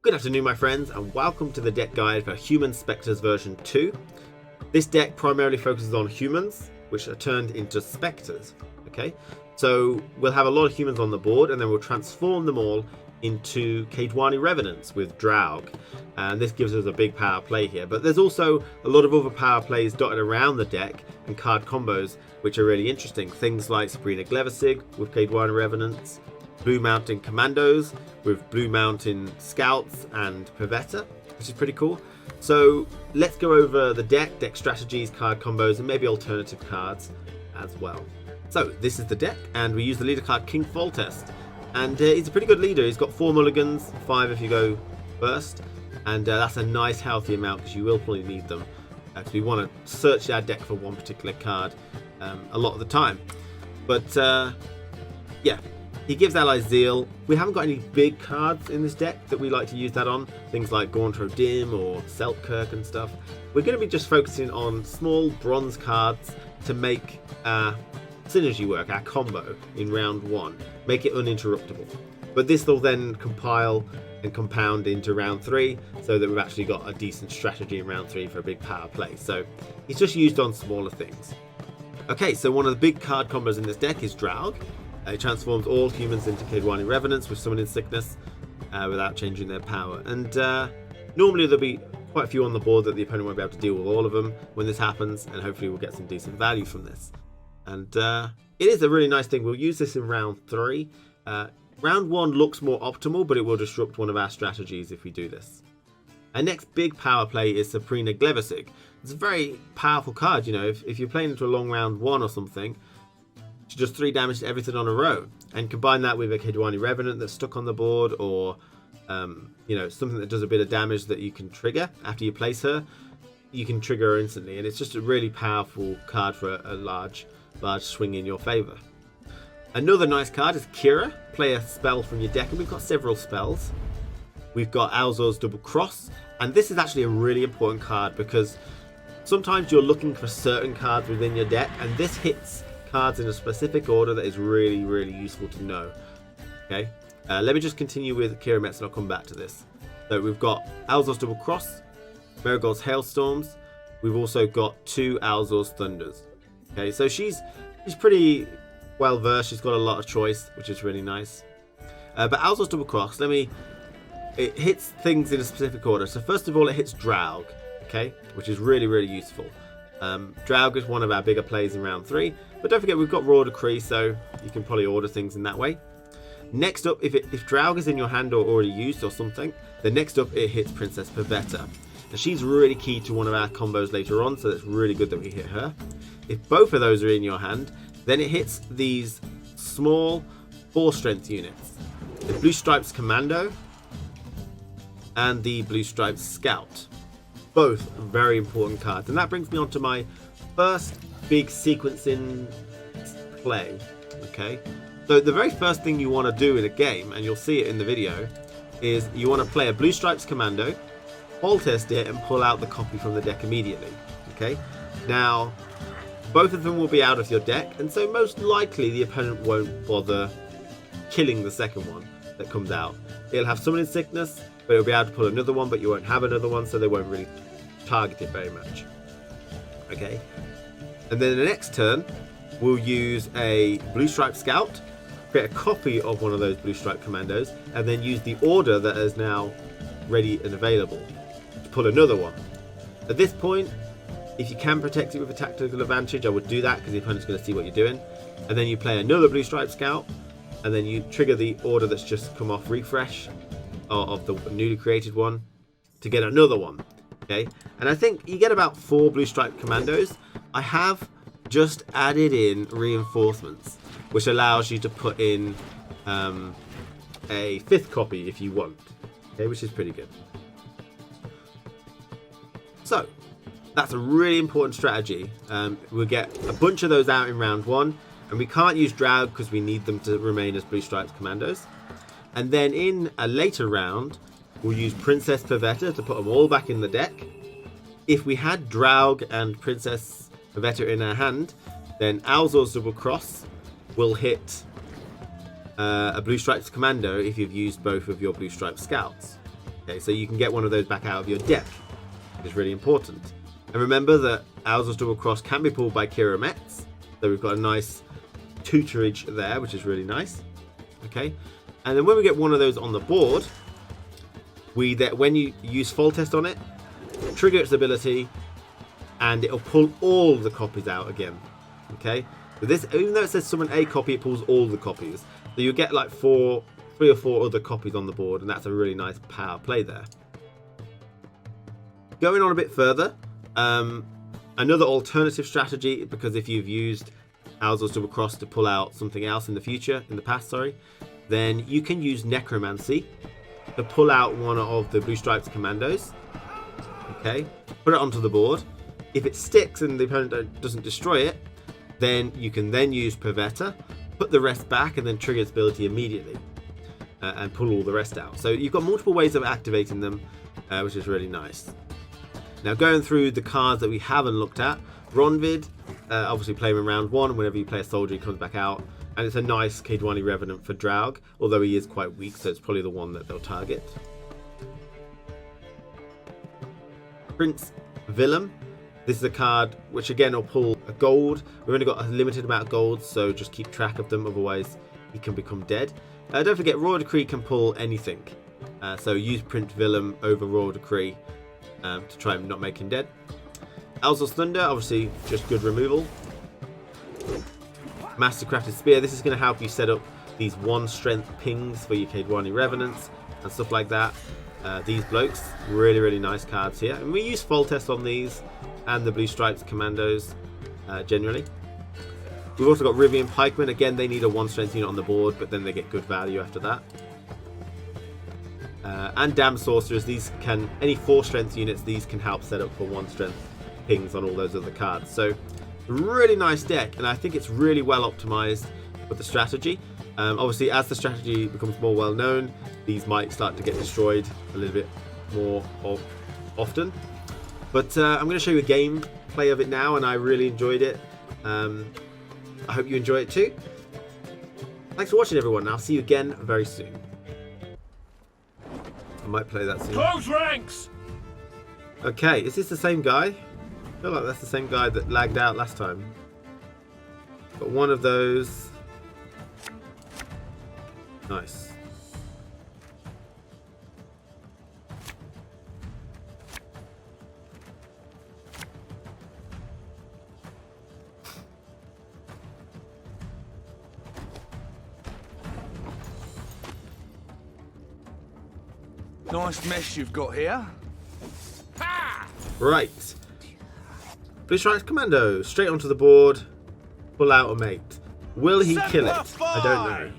Good afternoon, my friends, and welcome to the deck guide for Human Spectres version 2. This deck primarily focuses on humans, which are turned into spectres. Okay, so we'll have a lot of humans on the board, and then we'll transform them all into Kaedwani Revenants with Draug, and this gives us a big power play here. But there's also a lot of other power plays dotted around the deck and card combos which are really interesting. Things like Sabrina Glevisig with Kaedwani Revenants, Blue Mountain Commandos with Blue Mountain Scouts and Pavetta, which is pretty cool. So let's go over the deck strategies, card combos, and maybe alternative cards as well. So this is the deck, and we use the leader card King Foltest. And he's a pretty good leader. He's got 4 mulligans, 5 if you go first, and that's a nice healthy amount because you will probably need them because we want to search our deck for one particular card a lot of the time. But yeah, he gives allies Zeal. We haven't got any big cards in this deck that we like to use that on, things like Gauntro Dim or Selkirk and stuff. We're going to be just focusing on small bronze cards to make synergy work, our combo in round 1, make it uninterruptible. But this will then compile and compound into round 3 so that we've actually got a decent strategy in round 3 for a big power play. So it's just used on smaller things. Okay, so one of the big card combos in this deck is Draug. It transforms all humans into Kaedwani Revenants with Summoning Sickness without changing their power. And normally there'll be quite a few on the board that the opponent won't be able to deal with all of them when this happens, and hopefully we'll get some decent value from this. And it is a really nice thing. We'll use this in round 3. Round 1 looks more optimal, but it will disrupt one of our strategies if we do this. Our next big power play is Sabrina Glevisig. It's a very powerful card, you know, if you're playing into a long round 1 or something, she does 3 damage to everything on her own. And combine that with a Kaedwani Revenant that's stuck on the board, or you know, something that does a bit of damage that you can trigger after you place her. You can trigger her instantly, and it's just a really powerful card for a large swing in your favor. Another nice card is Kira. Play a spell from your deck, and we've got several spells. We've got Alzor's Double Cross, and this is actually a really important card because sometimes you're looking for certain cards within your deck, and this hits cards in a specific order that is really, really useful to know. Okay, let me just continue with Kira Metz and I'll come back to this. So we've got Alzor's Double Cross, Marigold's Hailstorms. We've also got 2 Alzor's Thunders. Okay, so she's pretty well versed. She's got a lot of choice, which is really nice. But Alzor's Double Cross, it hits things in a specific order. So first of all, it hits Draug, okay, which is really, really useful. Draug is one of our bigger plays in round 3, but don't forget we've got Raw Decree, so you can probably order things in that way. Next up, if Draug is in your hand or already used or something, then next up it hits Princess Pavetta. And she's really key to one of our combos later on, so it's really good that we hit her. If both of those are in your hand, then it hits these small 4 strength units. The Blue Stripes Commando and the Blue Stripes Scout. Both very important cards. And that brings me on to my first big sequencing play. Okay, so the very first thing you want to do in a game, and you'll see it in the video, is you want to play a Blue Stripes Commando, ball test it, and pull out the copy from the deck immediately. Okay, now both of them will be out of your deck, and so most likely the opponent won't bother killing the second one that comes out. It'll have Summoning Sickness, but it'll be able to pull another one, but you won't have another one, so they won't really target it very much. Okay, and then the next turn we'll use a Blue Stripe Scout, create a copy of one of those Blue Stripe Commandos, and then use the order that is now ready and available to pull another one. At this point, if you can protect it with a tactical advantage, I would do that because the opponent's going to see what you're doing. And then you play another Blue Stripe Scout, and then you trigger the order that's just come off refresh of the newly created one to get another one. Okay, and I think you get about 4 Blue Stripe Commandos. I have just added in reinforcements, which allows you to put in a 5th copy if you want. Okay, which is pretty good. So that's a really important strategy. We'll get a bunch of those out in round 1, and we can't use Draug because we need them to remain as Blue Stripes Commandos. And then in a later round, we'll use Princess Pavetta to put them all back in the deck. If we had Draug and Princess Pavetta in our hand, then Alzor's Double Cross will hit a Blue Stripes Commando if you've used both of your Blue Stripe Scouts. Okay, so you can get one of those back out of your deck, which is really important. And remember that Owl's Double Cross can be pulled by Kira Metz, so we've got a nice tutorage there, which is really nice. Okay, and then when we get one of those on the board, when you use Fall Test on it, trigger its ability, and it'll pull all the copies out again. Okay, so this, even though it says summon a copy, it pulls all the copies. So you get like 3 or 4 other copies on the board, and that's a really nice power play there. Going on a bit further, another alternative strategy, because if you've used Owl's Double Cross to pull out something else in the past, then you can use Necromancy to pull out one of the Blue Stripes commandos. Okay, put it onto the board. If it sticks and the opponent doesn't destroy it, then you can then use Pavetta, put the rest back, and then trigger its ability immediately and pull all the rest out. So you've got multiple ways of activating them, which is really nice. Now, going through the cards that we haven't looked at, Ronvid, obviously play him in round 1. Whenever you play a soldier, he comes back out, and it's a nice Kaedwani Revenant for Draug, although he is quite weak, so it's probably the one that they'll target. Prince Willem. This is a card which again will pull a gold. We've only got a limited amount of gold, so just keep track of them, otherwise he can become dead. Don't forget, Royal Decree can pull anything, so use Prince Willem over Royal Decree to try and not make him dead. Elzor's Thunder, obviously just good removal. Mastercrafted Spear, this is going to help you set up these 1 strength pings for your Kaedwani Revenants and stuff like that. These blokes, really nice cards here, and we use Fall Test on these and the Blue Stripes commandos generally. We've also got Rivian Pikemen. Again, they need a 1 strength unit on the board, but then they get good value after that. And Damned Sorcerers, these can, any 4 strength units, these can help set up for 1 strength pings on all those other cards. So really nice deck, and I think it's really well optimized with the strategy. Obviously, as the strategy becomes more well known, these might start to get destroyed a little bit more often. But I'm going to show you a gameplay of it now, and I really enjoyed it. I hope you enjoy it too. Thanks for watching, everyone, and I'll see you again very soon. I might play that soon. Close ranks! Okay, is this the same guy? I feel like that's the same guy that lagged out last time. Got one of those. Nice. Nice mess you've got here. Ha! Right. Blue Stripes Commando, straight onto the board, pull out a mate. Will he kill it? I don't know.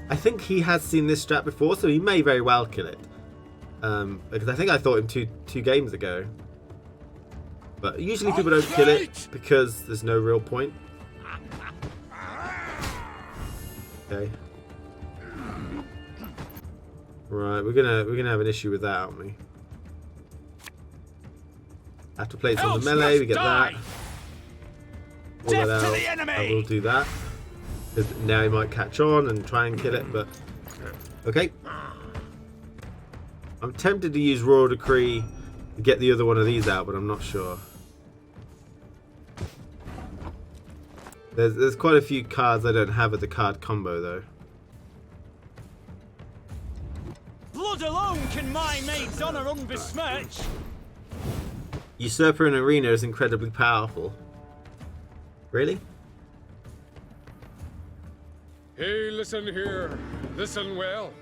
I think he has seen this strat before, so he may very well kill it. Because I think I thought him two games ago. But usually people don't kill it because there's no real point. Okay. Right, we're gonna have an issue with that, aren't we? Have to play it on the melee, we get that. Pull that out. I will do that. Because now he might catch on and try and kill it, but okay. I'm tempted to use Royal Decree to get the other one of these out, but I'm not sure. There's quite a few cards I don't have at the card combo though. Blood alone can my mate's honor unbesmirch. Usurper in Arena is incredibly powerful. Really? Hey, listen here. Listen well.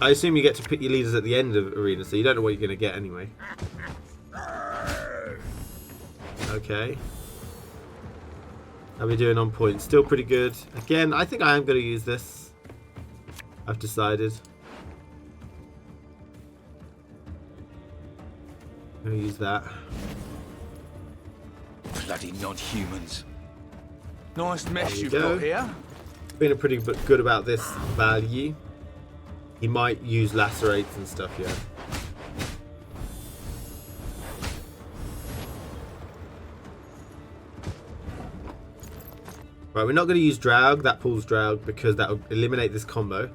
I assume you get to pick your leaders at the end of Arena, so you don't know what you're going to get anyway. Okay. How are we doing on points? Still pretty good. Again, I think I am going to use this. I've decided. I'm going to use that. Bloody non-humans. Nice mess you've go. got here. Feeling pretty good about this value. He might use lacerates and stuff, yeah. Right, we're not going to use Draug. That pulls Draug because that will eliminate this combo,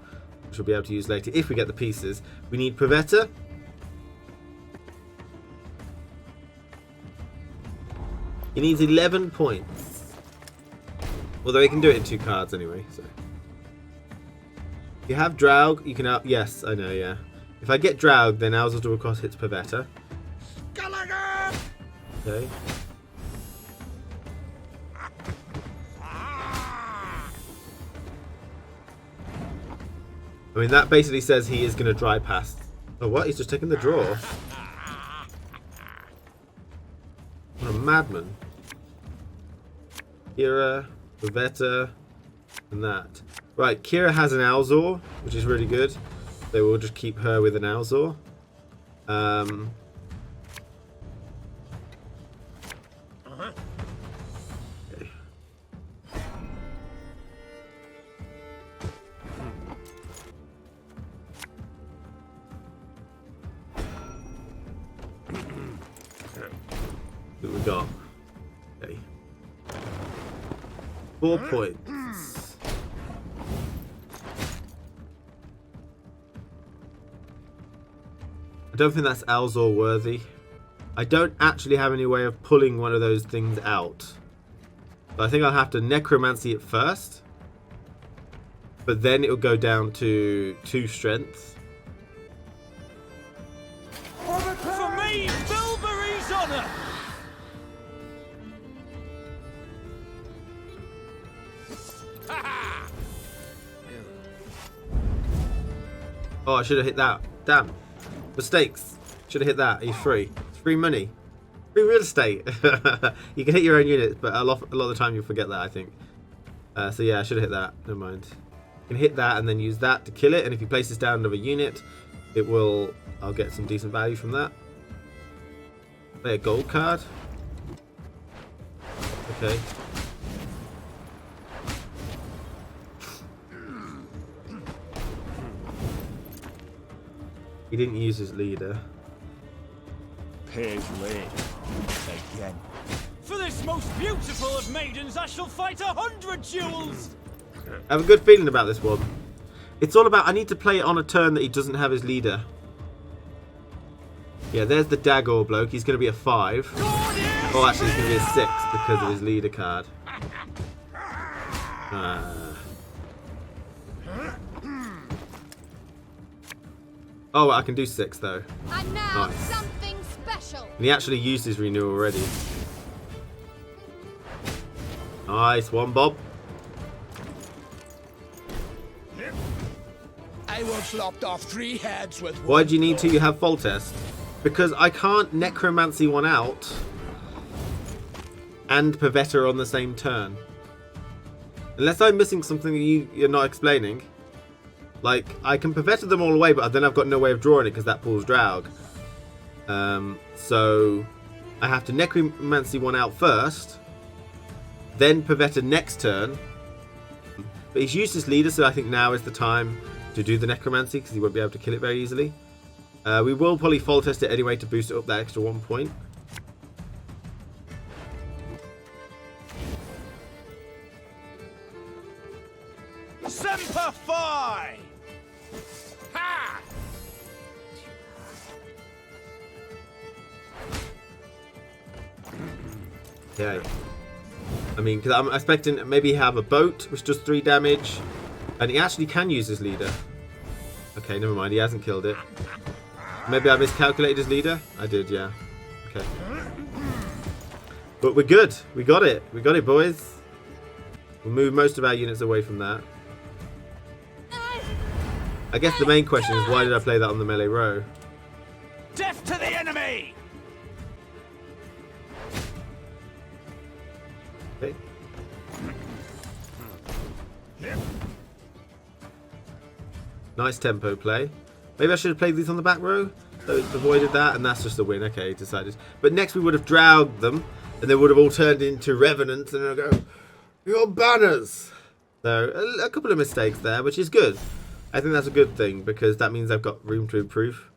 which we'll be able to use later if we get the pieces. We need Pavetta. He needs 11 points. Although he can do it in 2 cards anyway. So if you have Draug, you can out. Yes, I know. Yeah. If I get Draug, then Alzur's Double Cross hits Pavetta. Okay. I mean, that basically says he is going to dry past. Oh, what? He's just taking the draw. What a madman. Kira, Pavetta, and that. Right, Kira has an Alzur, which is really good. So we'll just keep her with an Alzur. Okay. What we got? Okay. 4 points. I don't think that's Alzur worthy. I don't actually have any way of pulling one of those things out. But I think I'll have to necromancy it first. But then it'll go down to 2 strength. For me, Bilberry's honor! Oh, I should have hit that. Damn. Mistakes. Should have hit that. He's free. It's free money. Free real estate. You can hit your own units, but a lot of the time you'll forget that, I think. So yeah, I should have hit that. Never mind. You can hit that and then use that to kill it. And if you place this down another unit, it will... I'll get some decent value from that. Play a gold card. Okay. He didn't use his leader. Page late. Again. For this most beautiful of maidens, I shall fight 100 duels! I have a good feeling about this one. It's all about, I need to play it on a turn that he doesn't have his leader. Yeah, there's the Dagor bloke. He's going to be a 5. Oh, actually, he's going to be a 6 because of his leader card. Oh, I can do 6 though. And now Nice. something special. And he actually used his renew already. Nice one, Bob. I once lopped off 3 heads with one. Why do you need to? You have Foltest. Because I can't necromancy one out and Pavetta on the same turn. Unless I'm missing something that you're not explaining. Like, I can Pavetta them all away, but then I've got no way of drawing it because that pulls Draug. So I have to necromancy one out first, then Pavetta next turn. But he's used his leader, so I think now is the time to do the necromancy because he won't be able to kill it very easily. We will probably Foltest it anyway to boost it up that extra 1 point. Semper Fi! Ha! Okay. I mean, because I'm expecting maybe have a boat which does 3 damage, and he actually can use his leader. Okay, never mind. He hasn't killed it. Maybe I miscalculated his leader. I did, yeah. Okay. But we're good. We got it. We got it, boys. We'll move most of our units away from that. I guess the main question is why did I play that on the melee row? Death to the enemy! Okay. Nice tempo play. Maybe I should have played these on the back row. So it avoided that, and that's just a win. Okay, decided. But next we would have Drauged them, and they would have all turned into Revenants, and I'll go, your banners! So a couple of mistakes there, which is good. I think that's a good thing, because that means I've got room to improve.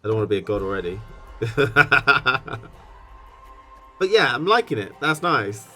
I don't want to be a god already. But yeah, I'm liking it. That's nice.